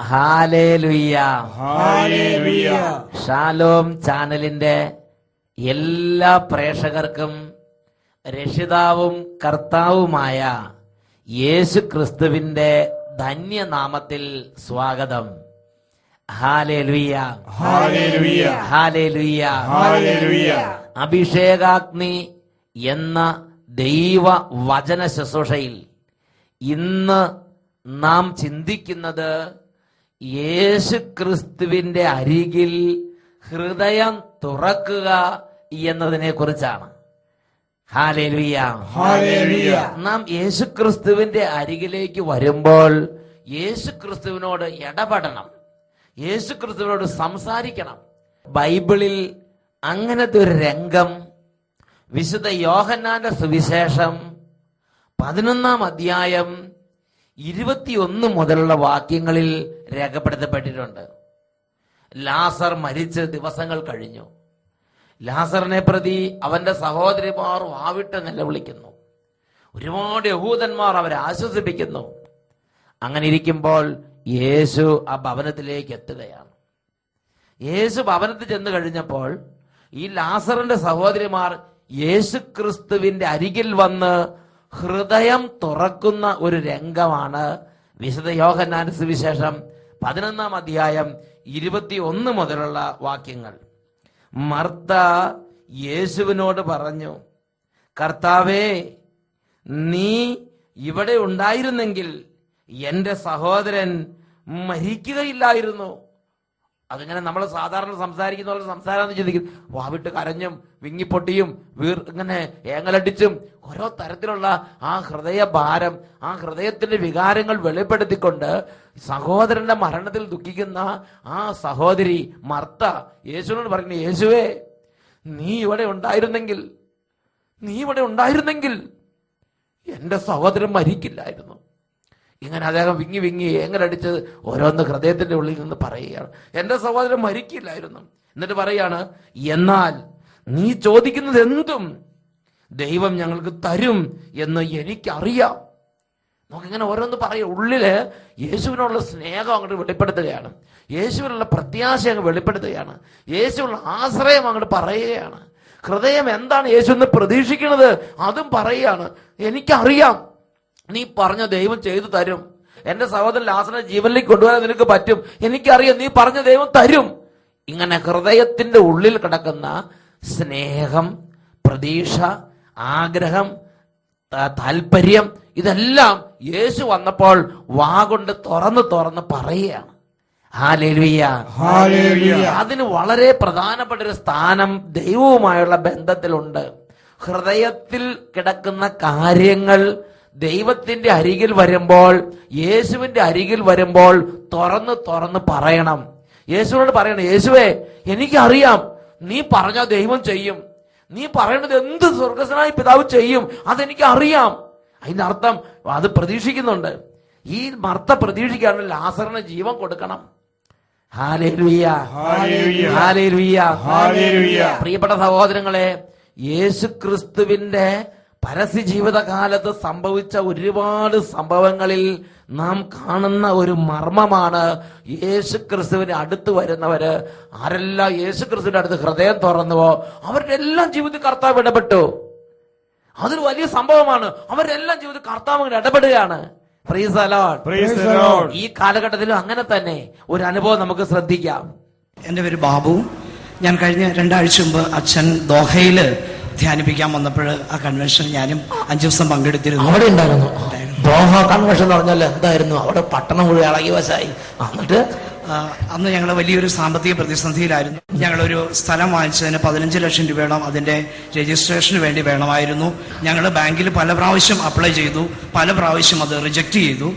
Hallelujah. Hallelujah. Shalom ചാനലിന്റെ എല്ലാ പ്രേക്ഷകർക്കും രക്ഷിതാവും കർത്താവുമായ യേശു ക്രിസ്തുവിന്റെ ധന്യനാമത്തിൽ സ്വാഗതം. ഹല്ലേലൂയ. ഹല്ലേലൂയ. ഹല്ലേലൂയ. ഹല്ലേലൂയ. അഭിഷേകാഗ്നി എന്ന ദൈവ വചന ശുശ്രൂഷയിൽ ഇന്ന് നാം ചിന്തിക്കുന്നത് യേശു ക്രിസ്തുവിന്റെ അരികിൽ ഹൃദയം തുറക്കുക എന്നതിനെ കുറിച്ചാണ്. ഹല്ലേലൂയ. ഹല്ലേലൂയ. നാം യേശു ക്രിസ്തുവിന്റെ അരികിലേക്ക് വരുമ്പോൾ യേശു ക്രിസ്തുവിനോട് ഇടപെടണം, യേശു ക്രിസ്തുവിനോട് സംസാരിക്കണം. ബൈബിളിൽ അങ്ങനത്തെ ഒരു രംഗം വിശുദ്ധ യോഹന്നാന്റെ സുവിശേഷം 11 അധ്യായം 21 മുതലുള്ള വാക്യങ്ങളിൽ രേഖപ്പെടുത്തപ്പെട്ടിട്ടുണ്ട്. ലാസർ മരിച്ച് ദിവസങ്ങൾ കഴിഞ്ഞു. ലാസറിനെ പ്രതി അവന്റെ സഹോദരിമാർ വാവിട്ട് നിലവിളിക്കുന്നു. ഒരുപാട് യഹൂദന്മാർ അവരെ ആശ്വസിപ്പിക്കുന്നു. അങ്ങനെ ഇരിക്കുമ്പോൾ യേശു ആ ഭവനത്തിലേക്ക് എത്തുകയാണ്. യേശു ഭവനത്തിൽ ചെന്ന് കഴിഞ്ഞപ്പോൾ ഈ ലാസറിന്റെ സഹോദരിമാർ യേശു ക്രിസ്തുവിന്റെ അരികിൽ വന്ന് ഹൃദയം തുറക്കുന്ന ഒരു രംഗമാണ് വിശുദ്ധ യോഹന്നാന്റെ സുവിശേഷം 11 അധ്യായം 21 മുതലുള്ള വാക്യങ്ങൾ. മർത്ത യേശുവിനോട് പറഞ്ഞു, കർത്താവേ, നീ ഇവിടെ ഉണ്ടായിരുന്നെങ്കിൽ എന്റെ സഹോദരൻ മരിക്കുകയില്ലായിരുന്നു. അതിങ്ങനെ നമ്മൾ സാധാരണ സംസാരിക്കുന്ന പോലെ സംസാരം ചിന്തിക്കും. വാവിട്ട് കരഞ്ഞും വിങ്ങിപ്പൊട്ടിയും ഇങ്ങനെ ഏങ്ങലടിച്ചും ഓരോ തരത്തിലുള്ള ആ ഹൃദയഭാരം, ആ ഹൃദയത്തിന്റെ വികാരങ്ങൾ വെളിപ്പെടുത്തിക്കൊണ്ട് സഹോദരന്റെ മരണത്തിൽ ദുഃഖിക്കുന്ന ആ സഹോദരി മർത്ത യേശുവിനോട് പറഞ്ഞു, യേശുവേ, നീ ഇവിടെ ഉണ്ടായിരുന്നെങ്കിൽ എന്റെ സഹോദരൻ മരിക്കില്ലായിരുന്നു. ഇങ്ങനെ അദ്ദേഹം വിങ്ങി ഏങ്ങലടിച്ച് ഓരോന്ന് ഹൃദയത്തിന്റെ ഉള്ളിൽ നിന്ന് പറയുകയാണ്. എന്റെ സഹോദരൻ മരിക്കില്ലായിരുന്നു. എന്നിട്ട് പറയാണ്, എന്നാൽ നീ ചോദിക്കുന്നത് എന്തും ദൈവം ഞങ്ങൾക്ക് തരും എന്ന് എനിക്കറിയാം. നമുക്കിങ്ങനെ ഓരോന്ന് പറയുക. ഉള്ളില് യേശുവിനുള്ള സ്നേഹം അങ്ങോട്ട് വെളിപ്പെടുത്തുകയാണ്, യേശുവിനുള്ള പ്രത്യാശ അങ്ങ് വെളിപ്പെടുത്തുകയാണ്, യേശുവിനുള്ള ആശ്രയം അങ്ങോട്ട് പറയുകയാണ്. ഹൃദയം എന്താണ് യേശു എന്ന് പ്രതീക്ഷിക്കുന്നത് അതും പറയുകയാണ്. എനിക്കറിയാം, നീ പറഞ്ഞ ദൈവം ചെയ്തു തരും. എന്റെ സഹോദരൻ ലാസറിനെ ജീവനിലേക്ക് കൊണ്ടുവരാൻ നിനക്ക് പറ്റും. എനിക്കറിയാം, നീ പറഞ്ഞ ദൈവം തരും. ഇങ്ങനെ ഹൃദയത്തിന്റെ ഉള്ളിൽ കിടക്കുന്ന സ്നേഹം, പ്രതീക്ഷ, ആഗ്രഹം, താല്പര്യം, ഇതെല്ലാം യേശു വന്നപ്പോൾ വാഗൊണ്ട് തുറന്ന് പറയുകയാണ്. ഹല്ലേലൂയ. ഹല്ലേലൂയ. അതിന് വളരെ പ്രധാനപ്പെട്ട ഒരു സ്ഥാനം ദൈവവുമായുള്ള ബന്ധത്തിലുണ്ട്. ഹൃദയത്തിൽ കിടക്കുന്ന കാര്യങ്ങൾ ദൈവത്തിന്റെ അരികിൽ വരുമ്പോൾ, യേശുവിന്റെ അരികിൽ വരുമ്പോൾ തുറന്ന് പറയണം. യേശുവിനോട് പറയണം, യേശുവേ, എനിക്കറിയാം, നീ പറഞ്ഞ ദൈവം ചെയ്യും. നീ പറയണത് എന്ത് സ്വർഗസ്വനായ പിതാവ് ചെയ്യും, അതെനിക്ക് അറിയാം. അതിന്റെ അർത്ഥം അത് പ്രതീക്ഷിക്കുന്നുണ്ട്. ഈ മർത്ത പ്രതീക്ഷിക്കാണ് ലാസറിന് ജീവൻ കൊടുക്കണം. ഹല്ലേലൂയ. ഹല്ലേലൂയ. ഹല്ലേലൂയ. പ്രിയപ്പെട്ട സഹോദരങ്ങളെ, യേശു ക്രിസ്തുവിന്റെ പരസ്യ ജീവിതകാലത്ത് സംഭവിച്ച ഒരുപാട് സംഭവങ്ങളിൽ നാം കാണുന്ന ഒരു മർമ്മമാണ് യേശു ക്രിസ്തുവിന് അടുത്ത് വരുന്നവര്. ആരെല്ലാം യേശു ക്രിസ്തുവിന്റെ അടുത്ത് ഹൃദയം തുറന്നുവോ അവരുടെ എല്ലാം ജീവിതത്തിൽ കർത്താവ് ഇടപെട്ടു. അതൊരു വലിയ സംഭവമാണ്. അവരുടെ എല്ലാം ജീവിതത്തിൽ കർത്താവ് ഇടപെടുകയാണ്. Praise the Lord. Praise the Lord. ഈ കാലഘട്ടത്തിലും അങ്ങനെ തന്നെ ഒരു അനുഭവം നമുക്ക് ശ്രദ്ധിക്കാം. എൻ്റെ പേര് ബാബു. ഞാൻ കഴിഞ്ഞ 2 ആഴ്ച മുമ്പ് അച്ഛൻ ദോഹയില് ധ്യാനിപ്പിക്കാൻ വന്നപ്പോൾ ആ കൺവെൻഷൻ ഞാനും 5 ദിവസം പങ്കെടുത്തിരുന്നു. അവിടെ ഉണ്ടായിരുന്നു. ദോഹ കൺവെൻഷൻ എന്ന് പറഞ്ഞാൽ എന്തായിരുന്നു? അവിടെ പട്ടണം മുഴുവൻ ഇളകി വശായി. എന്നിട്ട് അന്ന് ഞങ്ങൾ വലിയൊരു സാമ്പത്തിക പ്രതിസന്ധിയിലായിരുന്നു. ഞങ്ങളൊരു സ്ഥലം വാങ്ങിച്ചതിന് 15 ലക്ഷം രൂപയോളം അതിന്റെ രജിസ്ട്രേഷന് വേണ്ടി വേണമായിരുന്നു. ഞങ്ങൾ ബാങ്കിൽ പല പ്രാവശ്യം അപ്ലൈ ചെയ്തു, പല പ്രാവശ്യം അത് റിജക്റ്റ് ചെയ്തു.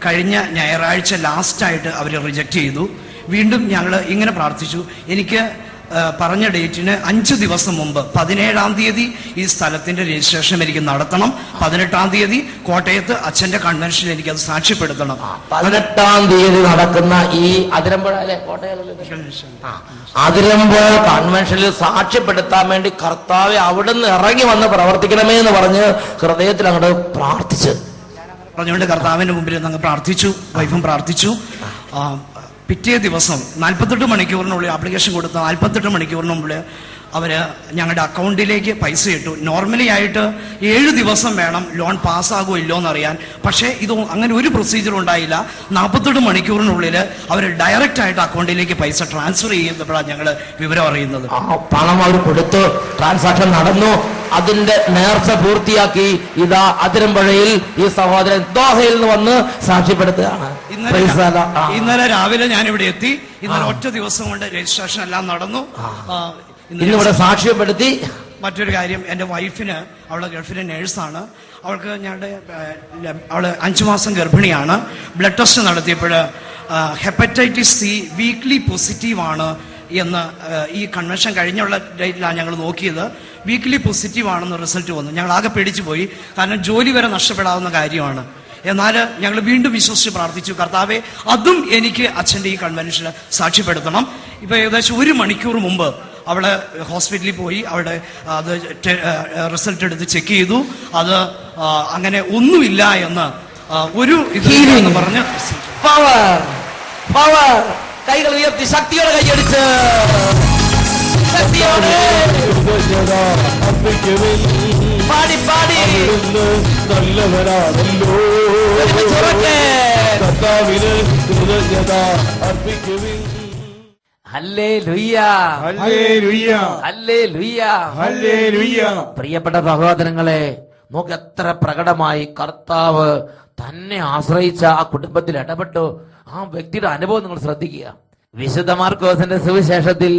കഴിഞ്ഞ ഞായറാഴ്ച ലാസ്റ്റായിട്ട് അവർ റിജക്റ്റ് ചെയ്തു. വീണ്ടും ഞങ്ങൾ ഇങ്ങനെ പ്രാർത്ഥിച്ചു, എനിക്ക് പറഞ്ഞ ഡേറ്റിന് 5 ദിവസം മുമ്പ് 17-ാം തീയതി ഈ സ്ഥലത്തിന്റെ രജിസ്ട്രേഷൻ എനിക്ക് നടത്തണം. 18-ാം തീയതി കോട്ടയത്ത് അച്ഛന്റെ കൺവെൻഷനിൽ എനിക്കത് സാക്ഷ്യപ്പെടുത്തണം. 18-ാം തീയതി നടക്കുന്ന ഈ അതിരമ്പുഴ കൺവെൻഷനിൽ സാക്ഷ്യപ്പെടുത്താൻ വേണ്ടി കർത്താവെ അവിടുന്ന് ഇറങ്ങി വന്ന് പ്രവർത്തിക്കണമേ എന്ന് പറഞ്ഞ് ഹൃദയത്തിൽ അങ്ങോട്ട് പ്രാർത്ഥിച്ചു. പറഞ്ഞുകൊണ്ട് കർത്താവിന്റെ മുമ്പിൽ അങ്ങ് പ്രാർത്ഥിച്ചു. വൈഫും പ്രാർത്ഥിച്ചു. പിറ്റേ ദിവസം 48 മണിക്കൂറിനുള്ളിൽ ആപ്ലിക്കേഷൻ കൊടുത്ത 48 മണിക്കൂറിനുള്ളിൽ അവര് ഞങ്ങളുടെ അക്കൗണ്ടിലേക്ക് പൈസ ഇട്ടു. നോർമലി ആയിട്ട് 7 ദിവസം വേണം ലോൺ പാസ്സാകുമോ ഇല്ലോ എന്നറിയാൻ. പക്ഷേ ഇത് അങ്ങനെ ഒരു പ്രൊസീജിയർ ഉണ്ടായില്ല. 48 മണിക്കൂറിനുള്ളിൽ അവർ ഡയറക്റ്റ് ആയിട്ട് അക്കൗണ്ടിലേക്ക് പൈസ ട്രാൻസ്ഫർ ചെയ്യുന്നപ്പോഴാണ് ഞങ്ങൾ വിവരം അറിയുന്നത്. പണം അവർ കൊടുത്തു, ട്രാൻസാക്ഷൻ നടന്നു, അതിന്റെ നേർച്ച പൂർത്തിയാക്കി. ഇതാ അതിരമ്പുഴയിൽ ഈ സഹോദരൻ ദോഹയിൽ നിന്ന് വന്ന് സാക്ഷ്യപ്പെടുത്തുകയാണ്. ഇന്നലെ രാവിലെ ഞാനിവിടെ എത്തി. ഇന്നലെ ഒറ്റ ദിവസം കൊണ്ട് രജിസ്ട്രേഷൻ എല്ലാം നടന്നു. ഇന്നിവിടെ സാക്ഷ്യപ്പെടുത്തി. മറ്റൊരു കാര്യം, എൻ്റെ വൈഫിന്, അവളെ ഗൾഫിലെ നേഴ്സാണ്, അവൾക്ക് അവള് 5 മാസം ഗർഭിണിയാണ്. ബ്ലഡ് ടെസ്റ്റ് നടത്തിയപ്പോൾ ഹെപ്പറ്റൈറ്റിസ് സി വീക്ക്ലി പോസിറ്റീവ് ആണ് എന്ന് ഈ കൺവെൻഷൻ കഴിഞ്ഞുള്ള ഡേറ്റിലാണ് ഞങ്ങൾ നോക്കിയത്. വീക്ക്ലി പോസിറ്റീവ് ആണെന്ന് റിസൾട്ട് വന്നു. ഞങ്ങൾ ആകെ പേടിച്ചു പോയി. കാരണം ജോലി വരെ നഷ്ടപ്പെടാവുന്ന കാര്യമാണ്. എന്നാൽ ഞങ്ങൾ വീണ്ടും വിശ്വസിച്ച് പ്രാർത്ഥിച്ചു, കർത്താവെ അതും എനിക്ക് അച്ഛൻ്റെ ഈ കൺവെൻഷന് സാക്ഷ്യപ്പെടുത്തണം. ഇപ്പൊ ഏകദേശം 1 മണിക്കൂർ മുമ്പ് അവള് ഹോസ്പിറ്റലിൽ പോയി. അവിടെ അത് റിസൾട്ട് എടുത്ത് ചെക്ക് ചെയ്തു. അത് അങ്ങനെ ഒന്നുമില്ല എന്ന് ഒരു ഇത് പറഞ്ഞ് കൈകൾ ഉയർത്തി ശക്തിയോടെ കൈയടിച്ച് ശക്തിയോടെ പാടി പാടി നല്ലവരാണല്ലോ അർപ്പിക്കുവിൻ. Hallelujah, hallelujah, hallelujah, hallelujah. പ്രിയപ്പെട്ട സഹോദരങ്ങളെ, നോക്ക് എത്ര പ്രകടമായി കർത്താവ് തന്നെ ആശ്രയിച്ച ആ കുടുംബത്തിൽ ഇടപെട്ടു. ആ വ്യക്തിയുടെ അനുഭവം നിങ്ങൾ ശ്രദ്ധിക്കുക. വിശുദ്ധ മാർക്കോസിന്റെ സുവിശേഷത്തിൽ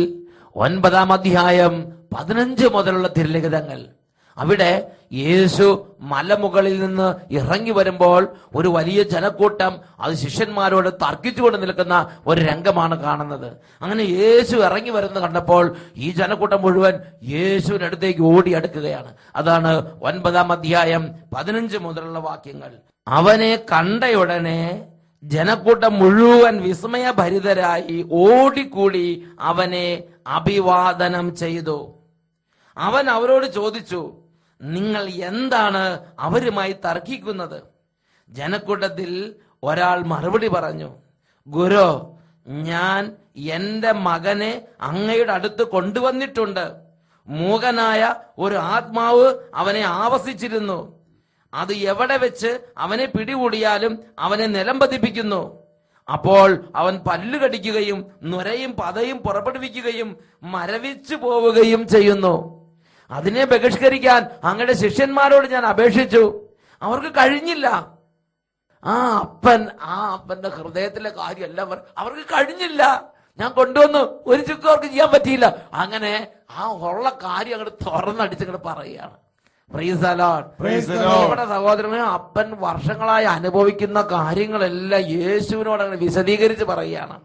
9-ാം അധ്യായം 15 മുതലുള്ള തിരുലിഖിതങ്ങൾ. അവിടെ യേശു മലമുകളിൽ നിന്ന് ഇറങ്ങി വരുമ്പോൾ ഒരു വലിയ ജനക്കൂട്ടം അത് ശിഷ്യന്മാരോട് തർക്കിച്ചുകൊണ്ട് നിൽക്കുന്ന ഒരു രംഗമാണ് കാണുന്നത്. അങ്ങനെ യേശു ഇറങ്ങി വരുന്നത് കണ്ടപ്പോൾ ഈ ജനക്കൂട്ടം മുഴുവൻ യേശുവിന്റെ അടുത്തേക്ക് ഓടിയെടുക്കുകയാണ്. അതാണ് 9-ാം അധ്യായം 15 മുതലുള്ള വാക്യങ്ങൾ. അവനെ കണ്ടയുടനെ ജനക്കൂട്ടം മുഴുവൻ വിസ്മയഭരിതരായി ഓടിക്കൂടി അവനെ അഭിവാദനം ചെയ്തു. അവൻ അവരോട് ചോദിച്ചു, നിങ്ങൾ എന്താണ് അവരുമായി തർക്കിക്കുന്നത്? ജനക്കൂട്ടത്തിൽ ഒരാൾ മറുപടി പറഞ്ഞു, ഗുരു, ഞാൻ എന്റെ മകനെ അങ്ങയുടെ അടുത്ത് കൊണ്ടുവന്നിട്ടുണ്ട്. മൂകനായ ഒരു ആത്മാവ് അവനെ ആവസിച്ചിരുന്നു. അത് എവിടെ വെച്ച് അവനെ പിടികൂടിയാലും അവനെ നിലം പതിപ്പിക്കുന്നു. അപ്പോൾ അവൻ പല്ലു കടിക്കുകയും നുരയും പതയും പുറപ്പെടുവിക്കുകയും മരവിച്ചു പോവുകയും ചെയ്യുന്നു. അതിനെ ബഹിഷ്കരിക്കാൻ അങ്ങയുടെ ശിഷ്യന്മാരോട് ഞാൻ അപേക്ഷിച്ചു, അവർക്ക് കഴിഞ്ഞില്ല. അപ്പന്റെ ഹൃദയത്തിലെ കാര്യമല്ല, അവർക്ക് കഴിഞ്ഞില്ല. ഞാൻ കൊണ്ടുവന്നു, ഒരു ചുക്കും അവർക്ക് ചെയ്യാൻ പറ്റിയില്ല. അങ്ങനെ ആ ഉള്ള കാര്യം അങ്ങോട്ട് തുറന്നടിച്ചങ്ങോട്ട് പറയുകയാണ്. നമ്മുടെ സഹോദരനെ അപ്പൻ വർഷങ്ങളായി അനുഭവിക്കുന്ന കാര്യങ്ങളെല്ലാം യേശുവിനോട് അങ്ങനെ വിശദീകരിച്ച് പറയുകയാണ്.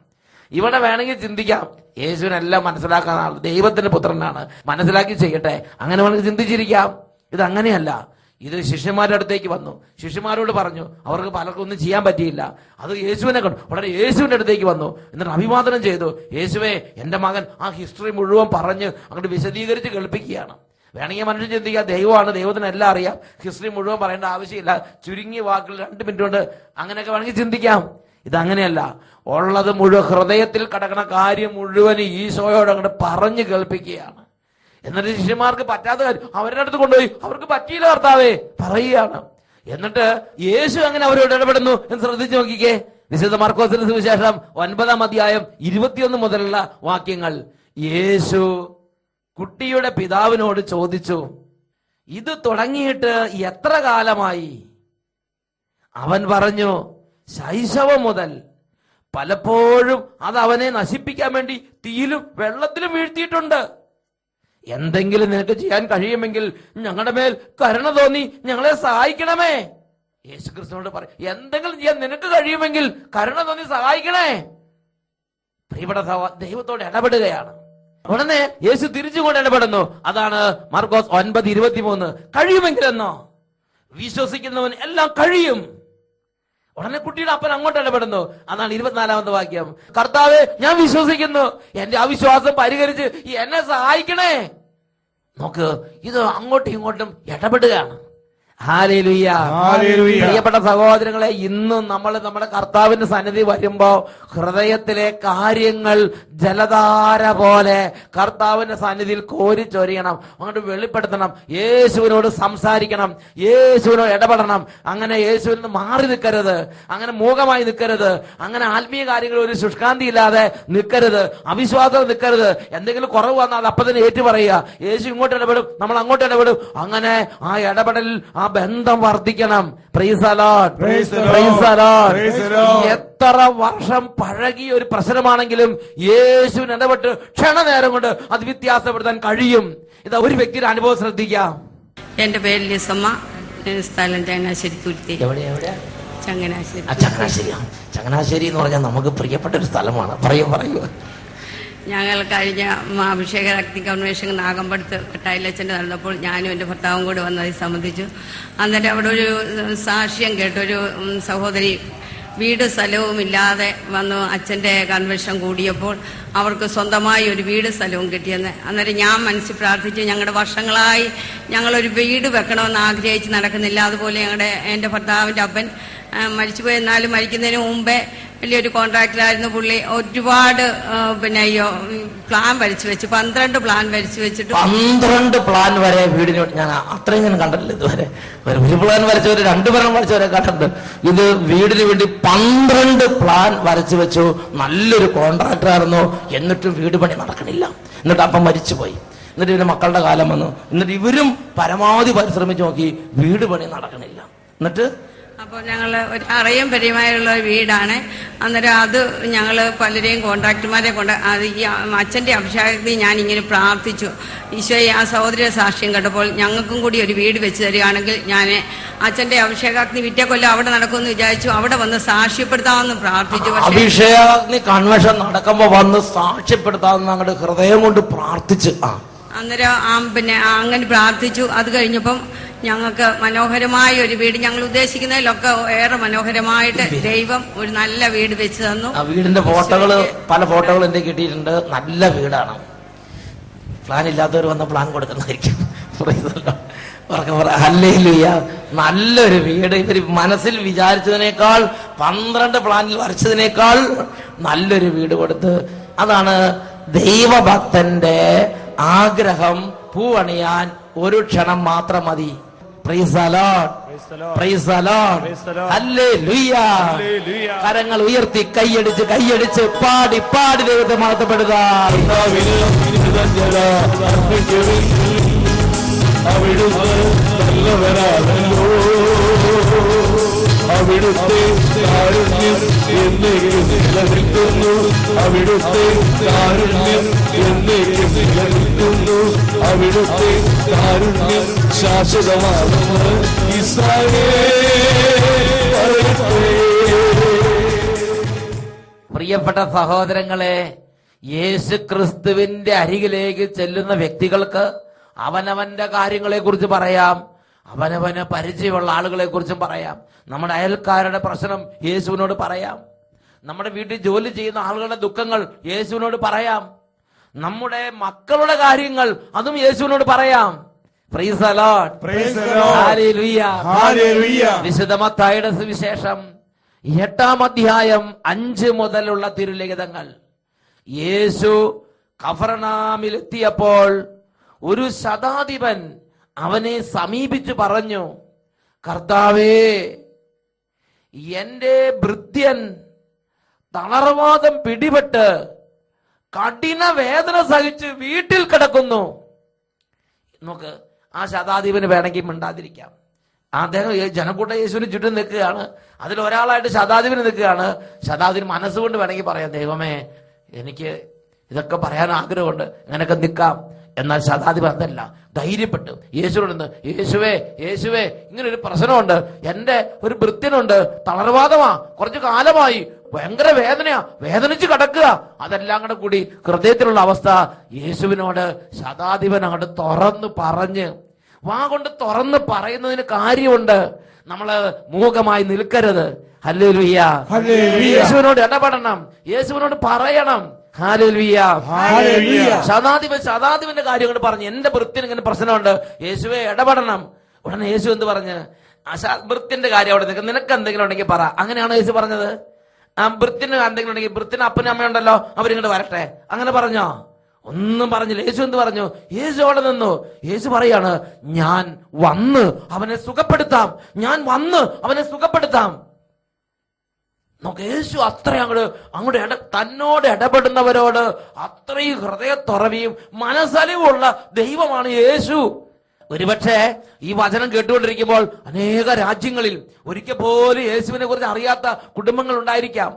ഇവിടെ വേണമെങ്കിൽ ചിന്തിക്കാം, യേശുവിനെല്ലാം മനസ്സിലാക്കാൻ ആൾ ദൈവത്തിന്റെ പുത്രനാണ്, മനസ്സിലാക്കി ചെയ്യട്ടെ, അങ്ങനെ വേണമെങ്കിൽ ചിന്തിച്ചിരിക്കാം. ഇത് അങ്ങനെയല്ല. ഇത് ശിഷ്യന്മാരുടെ അടുത്തേക്ക് വന്നു, ശിഷ്യന്മാരോട് പറഞ്ഞു, അവർക്ക് പലർക്കും ഒന്നും ചെയ്യാൻ പറ്റിയില്ല. അത് യേശുവിനെ കണ്ടു, ഉടനെ യേശുവിന്റെ അടുത്തേക്ക് വന്നു, എന്നിട്ട് അഭിവാദനം ചെയ്തു. യേശുവേ, എന്റെ മകൻ ആ ഹിസ്റ്ററി മുഴുവൻ പറഞ്ഞ് അങ്ങോട്ട് വിശദീകരിച്ച് കേൾപ്പിക്കുകയാണ്. വേണമെങ്കിൽ മനുഷ്യൻ ചിന്തിക്കുക, ദൈവമാണ്, ദൈവത്തിന് എല്ലാം അറിയാം, ഹിസ്റ്ററി മുഴുവൻ പറയേണ്ട ആവശ്യമില്ല, ചുരുങ്ങിയ വാക്കുകൾ 2 മിനിറ്റ് കൊണ്ട് അങ്ങനെയൊക്കെ വേണമെങ്കിൽ ചിന്തിക്കാം. ഇതങ്ങനെയല്ല. ഉള്ളത് മുഴുവൻ ഹൃദയത്തിൽ കിടക്കുന്ന കാര്യം മുഴുവൻ ഈശോയോട് അങ്ങോട്ട് പറഞ്ഞു കേൾപ്പിക്കുകയാണ്. എന്നിട്ട് ശിഷ്യന്മാർക്ക് പറ്റാത്ത കാര്യം അവരുടെ അടുത്ത് കൊണ്ടുപോയി, അവർക്ക് പറ്റിയില്ല കർത്താവേ പറയുകയാണ്. എന്നിട്ട് യേശു അങ്ങനെ അവരോട് ഇടപെടുന്നു എന്ന് ശ്രദ്ധിച്ചു നോക്കിക്കേ. വിശുദ്ധ മാർക്കോസിന്റെ സുവിശേഷം 9-ാം അധ്യായം 21 മുതലുള്ള വാക്യങ്ങൾ. യേശു കുട്ടിയുടെ പിതാവിനോട് ചോദിച്ചു, ഇത് തുടങ്ങിയിട്ട് എത്ര കാലമായി? അവൻ പറഞ്ഞു, ശൈശവം മുതൽ. പലപ്പോഴും അത് അവനെ നശിപ്പിക്കാൻ വേണ്ടി തീയിലും വെള്ളത്തിലും വീഴ്ത്തിയിട്ടുണ്ട്. എന്തെങ്കിലും നിനക്ക് ചെയ്യാൻ കഴിയുമെങ്കിൽ ഞങ്ങളുടെ മേൽ കരുണ തോന്നി ഞങ്ങളെ സഹായിക്കണമേ. യേശു ക്രിസ്തുവിനോട് പറയും, എന്തെങ്കിലും ചെയ്യാൻ നിനക്ക് കഴിയുമെങ്കിൽ കരുണ തോന്നി സഹായിക്കണേ. പ്രിയപ്പെട്ട ദൈവത്തോട് ഇടപെടുകയാണ്. ഉടനെ യേശു തിരിച്ചുകൊണ്ട് ഇടപെടുന്നു. അതാണ് മാർക്കോസ് 9:23. കഴിയുമെങ്കിലെന്നോ, വിശ്വസിക്കുന്നവൻ എല്ലാം കഴിയും. ഉടനെ കുട്ടിയുടെ അപ്പൻ അങ്ങോട്ട് ഇടപെടുന്നു. അതാണ് 24-ാമത്തെ വാക്യം. കർത്താവേ, ഞാൻ വിശ്വസിക്കുന്നു, എന്റെ അവിശ്വാസം പരിഹരിച്ച് എന്നെ സഹായിക്കണേ. നോക്ക്, ഇത് അങ്ങോട്ടും ഇങ്ങോട്ടും ഇടപെടുകയാണ്. ഹല്ലേലൂയ. ഹല്ലേലൂയ. പ്രിയപ്പെട്ട സഹോദരങ്ങളെ, ഇന്നും നമ്മൾ നമ്മുടെ കർത്താവിന്റെ സന്നിധി വരുമ്പോ ഹൃദയത്തിലെ കാര്യങ്ങൾ ജലധാര പോലെ കർത്താവിന്റെ സന്നിധിയിൽ കോരിച്ചൊരിയണം, അങ്ങോട്ട് വെളിപ്പെടുത്തണം, യേശുവിനോട് സംസാരിക്കണം, യേശുവിനോട് ഇടപെടണം. അങ്ങനെ യേശുവിൽ നിന്ന് മാറി നിൽക്കരുത്, അങ്ങനെ മൂകമായി നിൽക്കരുത്, അങ്ങനെ ആത്മീയ കാര്യങ്ങൾ ഒരു ശുഷ്കാന്തി ഇല്ലാതെ നിൽക്കരുത്, അവിശ്വാസം നിൽക്കരുത്. എന്തെങ്കിലും കുറവ് വന്നാൽ അത് അപ്പത്തന്നെ ഏറ്റു പറയുക. യേശു ഇങ്ങോട്ട് ഇടപെടും, നമ്മൾ അങ്ങോട്ട് ഇടപെടും. അങ്ങനെ ആ ഇടപെടലിൽ ആ ബന്ധം വർദ്ധിക്കണം. Praise the Lord, praise the praise the Lord. Praise the Lord. എത്ര വർഷം പഴകിയ ഒരു പ്രശ്നമാണെങ്കിലും യേശുവിന് ഇടപെട്ട് ക്ഷണനേരം കൊണ്ട് അത് വ്യത്യാസപ്പെടുത്താൻ കഴിയും. ഇതാ ഒരു വ്യക്തിയുടെ അനുഭവം ശ്രദ്ധിക്കാം. എന്റെ പേര് ലിസമ്മ, സ്ഥലം ചങ്ങനാശ്ശേരി തുരുത്തി. എവിടെയാ? ചങ്ങനാശ്ശേരി. ചങ്ങനാശ്ശേരിയാണ്. ചങ്ങനാശ്ശേരി എന്ന് പറഞ്ഞാൽ നമുക്ക് പ്രിയപ്പെട്ട ഒരു സ്ഥലമാണ്. പറയൂ. ഞങ്ങൾ കഴിഞ്ഞ അഭിഷേക അഗ്നി കൺവെൻഷൻ നാഗമ്പടത്ത് ടൈലച്ചൻ്റെ നടന്നപ്പോൾ ഞാനും എൻ്റെ ഭർത്താവും കൂടി വന്നതിൽ സംബന്ധിച്ചു. അന്നേരം അവിടെ ഒരു സാക്ഷ്യം കേട്ടൊരു സഹോദരി വീട് സ്ഥലവും ഇല്ലാതെ വന്നു അച്ഛൻ്റെ കൺവെൻഷൻ കൂടിയപ്പോൾ അവർക്ക് സ്വന്തമായി ഒരു വീട് സ്ഥലവും കിട്ടിയെന്ന്. അന്നേരം ഞാൻ മനസ്സിൽ പ്രാർത്ഥിച്ചു, ഞങ്ങളുടെ വർഷങ്ങളായി ഞങ്ങളൊരു വീട് വെക്കണമെന്ന് ആഗ്രഹിച്ച് നടക്കുന്നില്ല. അതുപോലെ എൻ്റെ ഭർത്താവിൻ്റെ അപ്പൻ മരിച്ചുപോയി. എന്നാലും മരിക്കുന്നതിന് മുമ്പേ വലിയൊരു കോൺട്രാക്ടറായിരുന്നു പുള്ളി. ഒരുപാട് പ്ലാൻ വരച്ചു വെച്ച് 12 പ്ലാൻ വരച്ചു വെച്ചിട്ട് 12 പ്ലാൻ വരെ വീടിന് ഞാൻ അത്രയും ഞാൻ കണ്ടിട്ടില്ല ഇതുവരെ. ഒരു പ്ലാൻ വരച്ചവര് 2 പ്ലാൻ വരച്ചവരെ കണ്ടിട്ടുണ്ട്. ഇത് വീടിന് വേണ്ടി 12 പ്ലാൻ വരച്ചു വെച്ചു. നല്ലൊരു കോൺട്രാക്ടറായിരുന്നു. എന്നിട്ടും വീട് പണി നടക്കണില്ല. എന്നിട്ട് അപ്പം മരിച്ചുപോയി. എന്നിട്ട് ഇവരുടെ മക്കളുടെ കാലം വന്നു. എന്നിട്ട് ഇവരും പരമാവധി പരിശ്രമിച്ച് നോക്കി, വീട് പണി നടക്കണില്ല. എന്നിട്ട് അപ്പോൾ ഞങ്ങൾ ഒരു അറയും പരിയുമായുള്ള വീടാണ്. അന്നേരം അത് ഞങ്ങൾ പലരെയും കോൺട്രാക്ടർമാരെ അത് ഈ അച്ഛൻ്റെ അഭിഷേകത്തിൽ ഞാൻ ഇങ്ങനെ പ്രാർത്ഥിച്ചു, ഈശോയെ ആ സഹോദരിയുടെ സാക്ഷ്യം കേട്ടപ്പോൾ ഞങ്ങൾക്കും കൂടി ഒരു വീട് വെച്ച് തരികയാണെങ്കിൽ ഞാൻ അച്ഛൻ്റെ അഭിഷേകാഗ്നി വിറ്റ കൊല്ലം അവിടെ നടക്കുമെന്ന് വിചാരിച്ചു. അവിടെ വന്ന് സാക്ഷ്യപ്പെടുത്താമെന്ന് പ്രാർത്ഥിച്ചു. അഭിഷേകാഗ്നി കൺവെൻഷൻ നടക്കുമ്പോ വന്ന് സാക്ഷ്യപ്പെടുത്താമെന്ന് അങ്ങോട്ട് ഹൃദയം കൊണ്ട് പ്രാർത്ഥിച്ച് അന്നേരം അങ്ങനെ പ്രാർത്ഥിച്ചു. അത് കഴിഞ്ഞപ്പം ഞങ്ങൾക്ക് മനോഹരമായ ഒരു വീട്, ഞങ്ങൾ ഉദ്ദേശിക്കുന്നതിലൊക്കെ ഏറെ മനോഹരമായിട്ട് ദൈവം ഒരു നല്ല വീട് വെച്ച് തന്നു. ആ വീടിന്റെ പല ഫോട്ടോകൾ എന്റെ കിട്ടിയിട്ടുണ്ട്. നല്ല വീടാണ്. പ്ലാൻ ഇല്ലാത്തവർ വന്ന പ്ലാൻ കൊടുക്കുന്നതായിരിക്കും. ഹല്ലേലൂയ. നല്ലൊരു വീട്. ഇവർ മനസ്സിൽ വിചാരിച്ചതിനേക്കാൾ 12 പ്ലാനിൽ വരച്ചതിനേക്കാൾ നല്ലൊരു വീട് കൊടുത്ത്. അതാണ് ദൈവഭക്തന്റെ ആഗ്രഹം. പൂവണിയാൻ ഒരു ക്ഷണം മാത്രം മതി. Price the Lord, praise the Lord, hallelujah. കരങ്ങൾ ഉയർത്തി കൈയടിച്ച് പാടി ദൈവത്തെ മഹത്വപ്പെടുക. അവിടുത്തെ കാരുണ്യം എന്നേക്കും നിലനിൽക്കുന്നു. അവിടുത്തെ കാരുണ്യം എന്നേക്കും നിലനിൽക്കുന്നു. അവിടുത്തെ കാരുണ്യം ശാശ്വതമാണെന്ന് പ്രിയപ്പെട്ട സഹോദരങ്ങളെ, യേശു ക്രിസ്തുവിന്റെ അരികിലേക്ക് ചെല്ലുന്ന വ്യക്തികൾക്ക് അവനവന്റെ കാര്യങ്ങളെ കുറിച്ച് പറയാം, അവനവന് പരിചയമുള്ള ആളുകളെ കുറിച്ചും പറയാം. നമ്മുടെ അയൽക്കാരുടെ പ്രശ്നം യേശുവിനോട് പറയാം. നമ്മുടെ വീട്ടിൽ ജോലി ചെയ്യുന്ന ആളുകളുടെ ദുഃഖങ്ങൾ യേശുവിനോട് പറയാം. നമ്മുടെ മക്കളുടെ കാര്യങ്ങൾ അതും യേശുവിനോട് പറയാം. Price the Lord, praise the Lord, hallelujah, hallelujah. വിശുദ്ധ മത്തായിയുടെ സുവിശേഷം 8-ാം അധ്യായം 5 മുതലുള്ള തിരുലിഖിതങ്ങൾ. യേശു കഫർനാമിലെത്തിയപ്പോൾ ഒരു ശതാധിപൻ അവനെ സമീപിച്ചു പറഞ്ഞു, കർത്താവേ, എന്റെ ഭൃത്യൻ തളർവാദം പിടിപെട്ട് കഠിന വേദന സഹിച്ച് വീട്ടിൽ കിടക്കുന്നു. നോക്ക്, ആ ശതാധിപന് വേണമെങ്കിൽ മിണ്ടാതിരിക്കാം. അദ്ദേഹം ജനക്കൂട്ട യേശുവിന് ചുറ്റും നിൽക്കുകയാണ്. അതിൽ ഒരാളായിട്ട് ശതാധിപന് നിൽക്കുകയാണ്. ശതാധിപന് മനസ്സുകൊണ്ട് വേണമെങ്കിൽ പറയാം, ദൈവമേ, എനിക്ക് ഇതൊക്കെ പറയാൻ ആഗ്രഹമുണ്ട്, ഇങ്ങനെയൊക്കെ നിൽക്കാം. എന്നാൽ ശതാധിപൻ അതല്ല, ധൈര്യപ്പെട്ടു യേശുവിനോട് നിന്ന്, യേശുവേ ഇങ്ങനെ ഒരു പ്രശ്നമുണ്ട്, എന്റെ ഒരു ഭൃത്യനുണ്ട്, തളർവാദമാ, കുറച്ചു കാലമായി, ഭയങ്കര വേദനയാ, വേദനിച്ച് കിടക്കുക. അതെല്ലാം കൂടെ കൂടി ഹൃദയത്തിലുള്ള അവസ്ഥ യേശുവിനോട് ശതാധിപൻ അങ്ങോട്ട് തുറന്ന് പറഞ്ഞ്, വാ കൊണ്ട് തുറന്ന് പറയുന്നതിന് കാര്യമുണ്ട്. നമ്മള് മൂകമായി നിൽക്കരുത്. ഹല്ലേലൂയ. യേശുവിനോട് ഇടപെടണം, യേശുവിനോട് പറയണം. ഹല്ലേലൂയ. ശതാധിപന്റെ കാര്യം കൊണ്ട് പറഞ്ഞു, എന്റെ ഭൃത്യന് ഇങ്ങനെ പ്രശ്നമുണ്ട്, യേശുവേ ഇടപെടണം. ഉടനെ യേശു എന്ത് പറഞ്ഞ്, ഭൃത്യന്റെ കാര്യം അവിടെ നിൽക്കും, നിനക്ക് എന്തെങ്കിലും ഉണ്ടെങ്കിൽ പറ. അങ്ങനെയാണോ യേശു പറഞ്ഞത്? ആ ഭൃത്യന് എന്തെങ്കിലും ഉണ്ടെങ്കിൽ, ഭൃത്യന് അപ്പനും അമ്മയുണ്ടല്ലോ, അവരിങ്ങോട്ട് വരട്ടെ, അങ്ങനെ പറഞ്ഞോ? ഒന്നും പറഞ്ഞില്ല. യേശു എന്ത് പറഞ്ഞു? യേശു അവിടെ നിന്നു. യേശു പറയാണ്, ഞാൻ വന്ന് അവനെ സുഖപ്പെടുത്താം, ഞാൻ വന്ന് അവനെ സുഖപ്പെടുത്താം. നമുക്ക് യേശു അത്രയും അങ്ങോട്ട് തന്നോട് ഇടപെടുന്നവരോട് അത്രയും ഹൃദയത്തുറവിയും മനസ്സലിവുള്ള ദൈവമാണ് യേശു. ഒരുപക്ഷെ ഈ വചനം കേട്ടുകൊണ്ടിരിക്കുമ്പോൾ അനേക രാജ്യങ്ങളിൽ ഒരിക്കൽ പോലും യേശുവിനെ കുറിച്ച് അറിയാത്ത കുടുംബങ്ങൾ ഉണ്ടായിരിക്കാം.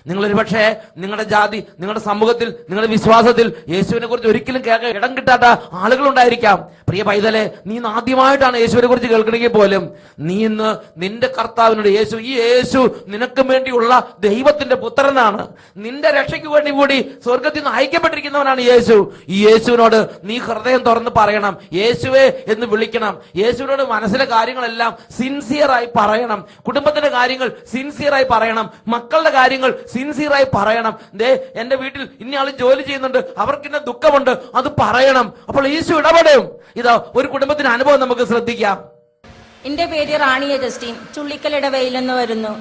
നിങ്ങളൊരു പക്ഷേ നിങ്ങളുടെ ജാതി, നിങ്ങളുടെ സമൂഹത്തിൽ, നിങ്ങളുടെ വിശ്വാസത്തിൽ യേശുവിനെ കുറിച്ച് ഒരിക്കലും കേൾക്കാൻ ഇടം കിട്ടാത്ത ആളുകളുണ്ടായിരിക്കാം. പ്രിയ പൈതലെ, നീ ഇന്ന് ആദ്യമായിട്ടാണ് യേശുവിനെ കുറിച്ച് കേൾക്കണമെങ്കിൽ പോലും നീ ഇന്ന് നിന്റെ കർത്താവിനോട് ഈ യേശു നിനക്ക് വേണ്ടിയുള്ള ദൈവത്തിന്റെ പുത്രനാണ്, നിന്റെ രക്ഷയ്ക്ക് വേണ്ടി കൂടി സ്വർഗത്തിൽ നിന്ന് അയക്കപ്പെട്ടിരിക്കുന്നവനാണ് യേശു. ഈ യേശുവിനോട് നീ ഹൃദയം തുറന്ന് പറയണം, യേശുവേ എന്ന് വിളിക്കണം. യേശുവിനോട് മനസ്സിലെ കാര്യങ്ങളെല്ലാം സിൻസിയറായി പറയണം. കുടുംബത്തിന്റെ കാര്യങ്ങൾ സിൻസിയറായി പറയണം. മക്കളുടെ കാര്യങ്ങൾ സിൻസിയറായി പറയണം. എന്റെ വീട്ടിൽ ഇന്നയാളും ജോലി ചെയ്യുന്നുണ്ട്, അവർക്ക് ഇന്ന ദുഃഖമുണ്ട്, അത് പറയണം. അപ്പോൾ യേശു ഇടപെടും. ഇതാ ഒരു കുടുംബത്തിന്റെ അനുഭവം നമുക്ക് ശ്രദ്ധിക്കാം. എന്റെ പേര് റാണിയ ജസ്റ്റിൻ, ചുള്ളിക്കൽ ഇടവയിൽ നിന്ന് വരുന്നു.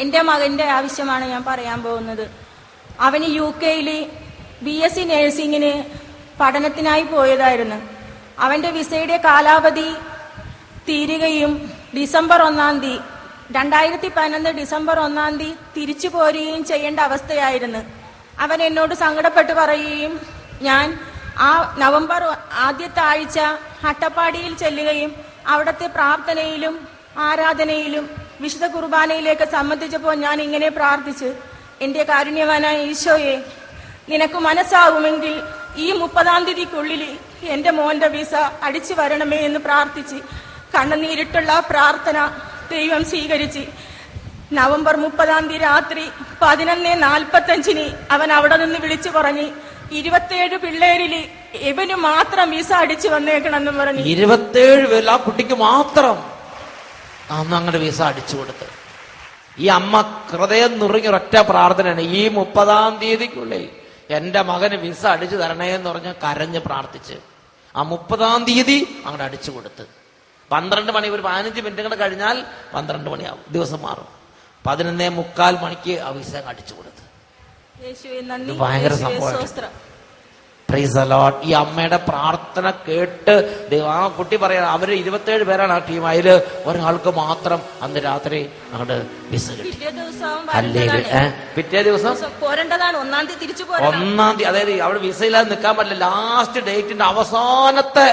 എന്റെ മകന്റെ ആവശ്യമാണ് ഞാൻ പറയാൻ പോകുന്നത്. അവന് UK BSc നഴ്സിംഗിന് പഠനത്തിനായി പോയതായിരുന്നു. അവന്റെ വിസയുടെ കാലാവധി തീരുകയും ഡിസംബർ 1 2011 ഡിസംബർ 1 തിരിച്ചു പോരുകയും ചെയ്യേണ്ട അവസ്ഥയായിരുന്നു. അവൻ എന്നോട് സങ്കടപ്പെട്ട് പറയുകയും ഞാൻ ആ നവംബർ ആദ്യത്തെ ആഴ്ച അട്ടപ്പാടിയിൽ ചെല്ലുകയും അവിടുത്തെ പ്രാർത്ഥനയിലും ആരാധനയിലും വിശുദ്ധ കുർബാനയിലേക്ക് സംബന്ധിച്ചപ്പോൾ ഞാൻ ഇങ്ങനെ പ്രാർത്ഥിച്ചു, എന്റെ കാരുണ്യവാനായ ഈശോയെ, നിനക്ക് മനസ്സാകുമെങ്കിൽ ഈ 30-ാം എന്റെ മോന്റെ വിസ അടിച്ചു വരണമേ എന്ന് പ്രാർത്ഥിച്ച് കണ്ണുനീരിട്ടുള്ള പ്രാർത്ഥന ദൈവം സ്വീകരിച്ച് നവംബർ 30 രാത്രി 11:45 അവൻ അവിടെ നിന്ന് വിളിച്ചു പറഞ്ഞ് 27 പിള്ളേരില് ഇവന് മാത്രം വിസ അടിച്ചു വന്നേക്കണമെന്ന് പറഞ്ഞു. 27 പേരിൽ ആ കുട്ടിക്ക് മാത്രം അന്ന് അങ്ങോട്ട് വിസ അടിച്ചു കൊടുത്ത്. ഈ അമ്മ ഹൃദയം നുറുങ്ങി ഒറ്റ പ്രാർത്ഥനയാണ്, ഈ 30-ാം തീയതിക്കുള്ളിൽ എന്റെ മകന് വിസ അടിച്ചു തരണേ എന്ന് പറഞ്ഞ് കരഞ്ഞ് പ്രാർത്ഥിച്ച് ആ 30-ാം തീയതി അങ്ങോട്ട് അടിച്ചു കൊടുത്ത്. 12 മണി, ഒരു 15 മിനിറ്റ് കൂടെ കഴിഞ്ഞാൽ 12 മണിയാവും, ദിവസം മാറും. 11:45 ആ വിസ അടിച്ചു കൊടുത്ത്. ഭയങ്കര സംഭവം. Price the Lord. ഈ അമ്മയുടെ പ്രാർത്ഥന കേട്ട് ആ കുട്ടി പറയാ, അവര് 27 പേരാണ് ആ ടീം, അതില് ഒരാൾക്ക് മാത്രം അന്ന് രാത്രി അങ്ങോട്ട് വിസ കിട്ടി. പിറ്റേ ദിവസം 1 തിരിച്ചു 1 അതായത് അവിടെ വിസയില്ലാതെ നിൽക്കാൻ പറ്റില്ല. ലാസ്റ്റ് ഡേറ്റിന്റെ അവസാനത്തെ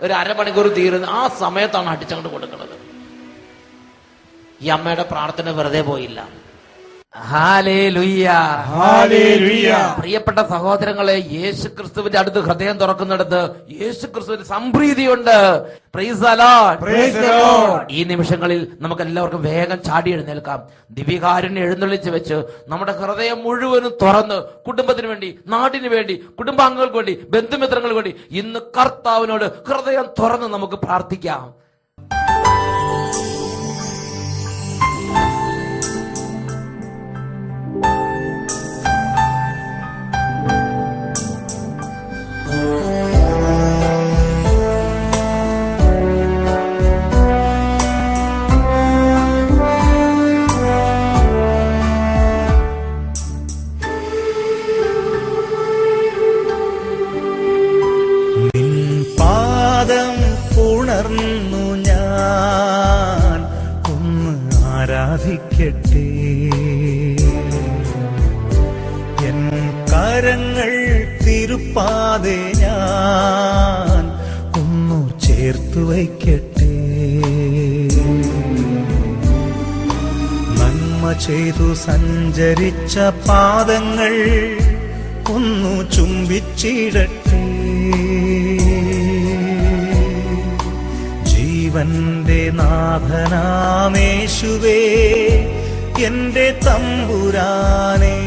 ഒരു അരമണിക്കൂർ തീരുന്ന ആ സമയത്താണ് അടിച്ചങ്ങോട്ട് കൊടുക്കുന്നത്. ഈ അമ്മയുടെ പ്രാർത്ഥന വെറുതെ പോയില്ല. Hallelujah, hallelujah. പ്രിയപ്പെട്ട സഹോദരങ്ങളെ, യേശു ക്രിസ്തുവിന്റെ അടുത്ത് ഹൃദയം തുറക്കുന്നിടത്ത് യേശു ക്രിസ്തുവിന്റെ സംപ്രീതിയുണ്ട്. Praise the Lord, praise the Lord. ഈ നിമിഷങ്ങളിൽ നമുക്ക് എല്ലാവർക്കും വേഗം ചാടി എഴുന്നേൽക്കാം. ദിവ്യകാരുണ്യം എഴുന്നള്ളിച്ച് വെച്ച് നമ്മുടെ ഹൃദയം മുഴുവനും തുറന്ന് കുടുംബത്തിന് വേണ്ടി, നാടിന് വേണ്ടി, കുടുംബാംഗങ്ങൾക്ക് വേണ്ടി, ബന്ധുമിത്രങ്ങൾക്ക് വേണ്ടി ഇന്ന് കർത്താവിനോട് ഹൃദയം തുറന്ന് നമുക്ക് പ്രാർത്ഥിക്കാം. ആരാധിക്കട്ടെ, എൻ കരങ്ങൾ തിരുപ്പാതെ ഞാൻ ഒന്നു ചേർത്തു വയ്ക്കട്ടെ. നന്മ ചെയ്തു സഞ്ചരിച്ച പാദങ്ങൾ ഒന്നു ചുംബിച്ചിടട്ടെ. ജീവന്റെ നാഥനാമേശുവേ, എന്റെ തമ്പുരാനേ,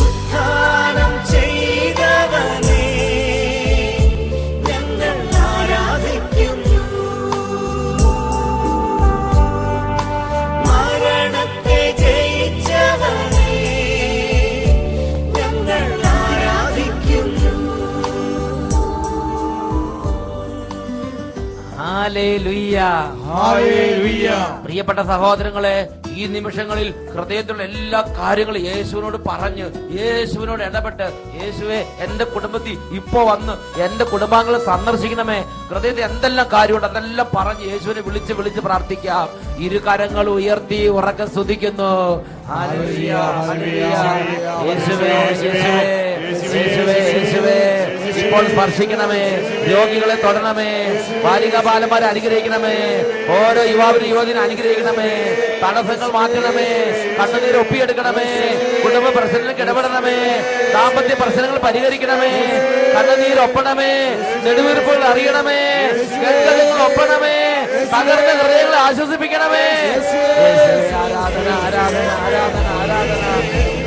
ഉദ്ധാനം ചെയ്തവനേ, ഞങ്ങൾ ആരാധിക്കുന്നു. മരണത്തെ ജയിച്ചവനേ, ഞങ്ങൾ ആരാധിക്കുന്നു. ഹല്ലേലൂയ. ഹല്ലേലൂയ. പ്രിയപ്പെട്ട സഹോദരങ്ങളെ, ഈ നിമിഷങ്ങളിൽ ഹൃദയത്തിലുള്ള എല്ലാ കാര്യങ്ങളും യേശുവിനോട് പറഞ്ഞ് യേശുവിനോട് ഇടപെട്ട്, യേശുവെ എന്റെ കുടുംബത്തിൽ ഇപ്പോ വന്ന് എന്റെ കുടുംബാംഗങ്ങളെ സന്ദർശിക്കണമേ. ഹൃദയത്തിൽ എന്തെല്ലാം കാര്യമുണ്ട് അതെല്ലാം പറഞ്ഞ് യേശുവിനെ വിളിച്ച് വിളിച്ച് പ്രാർത്ഥിക്കാം. ഇരു കരങ്ങൾ ഉയർത്തി ഉറക്കെ സ്തുതിക്കുന്നു. Hallelujah, hallelujah. യേശുവേ, യേശുവേ, യേശുവേ, യേശുവേ, ഇപ്പോൾ സ്പർശിക്കണമേ. രോഗികളെ തൊടണമേ. ബാലിക ബാലന്മാരെ അനുഗ്രഹിക്കണമേ. ഓരോ യുവാവിനും യുവതിനെ അനുഗ്രഹിക്കണമേ. തടസ്സങ്ങൾ മാറ്റണമേ. കണ്ണുനീർ ഒപ്പിയെടുക്കണമേ. കുടുംബ പ്രശ്നങ്ങൾക്ക് ഇടപെടണമേ. ദാമ്പത്യ പ്രശ്നങ്ങൾ പരിഹരിക്കണമേ. കണ്ണുനീർ ഒപ്പണമേ. നെടുവീർപ്പുകൾ അറിയണമേ. ഗന്ധങ്ങൾ ഒപ്പണമേ. തകർന്ന ഹൃദയങ്ങളെ ആശ്വസിപ്പിക്കണമേ. യേശുവേ, ആരാധന, ആരാധന, ആരാധന, ആരാധന.